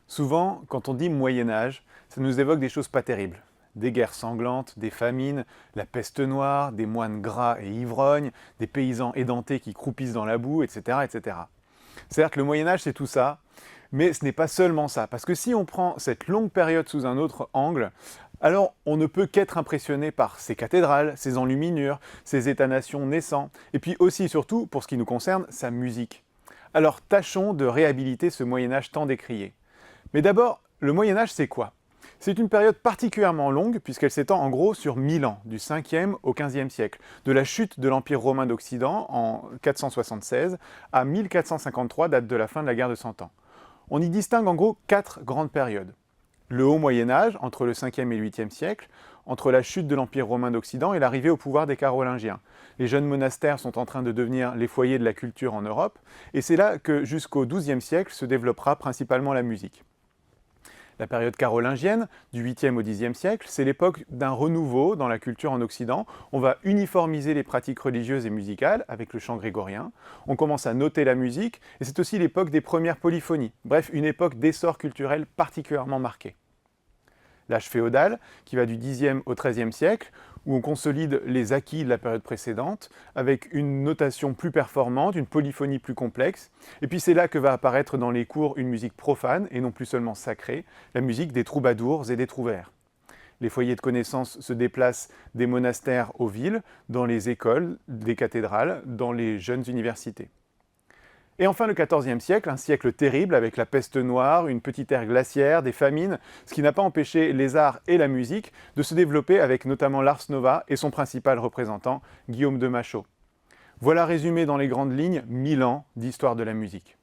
Souvent, quand on dit Moyen-Âge, ça nous évoque des choses pas terribles. Des guerres sanglantes, des famines, la peste noire, des moines gras et ivrognes, des paysans édentés qui croupissent dans la boue, etc. etc. C'est-à-dire que le Moyen-Âge, c'est tout ça, mais ce n'est pas seulement ça. Parce que si on prend cette longue période sous un autre angle, alors on ne peut qu'être impressionné par ces cathédrales, ces enluminures, ces états-nations naissants, et puis aussi et surtout, pour ce qui nous concerne, sa musique. Alors tâchons de réhabiliter ce Moyen-Âge tant décrié. Mais d'abord, le Moyen-Âge, c'est quoi? C'est une période particulièrement longue puisqu'elle s'étend en gros sur 1000 ans, du 5e au 15e siècle, de la chute de l'Empire romain d'Occident en 476 à 1453, date de la fin de la guerre de Cent Ans. On y distingue en gros 4 grandes périodes. Le Haut Moyen-Âge, entre le 5e et le 8e siècle, entre la chute de l'Empire romain d'Occident et l'arrivée au pouvoir des Carolingiens. Les jeunes monastères sont en train de devenir les foyers de la culture en Europe, et c'est là que jusqu'au XIIe siècle se développera principalement la musique. La période carolingienne, du 8e au 10e siècle, c'est l'époque d'un renouveau dans la culture en Occident. On va uniformiser les pratiques religieuses et musicales avec le chant grégorien. On commence à noter la musique, et c'est aussi l'époque des premières polyphonies. Bref, une époque d'essor culturel particulièrement marquée. L'âge féodal, qui va du Xe au XIIIe siècle, où on consolide les acquis de la période précédente, avec une notation plus performante, une polyphonie plus complexe. Et puis c'est là que va apparaître dans les cours une musique profane, et non plus seulement sacrée, la musique des troubadours et des trouvères. Les foyers de connaissances se déplacent des monastères aux villes, dans les écoles, des cathédrales, dans les jeunes universités. Et enfin le XIVe siècle, un siècle terrible avec la peste noire, une petite ère glaciaire, des famines, ce qui n'a pas empêché les arts et la musique de se développer avec notamment l'Ars Nova et son principal représentant, Guillaume de Machaut. Voilà résumé dans les grandes lignes 1000 ans d'histoire de la musique.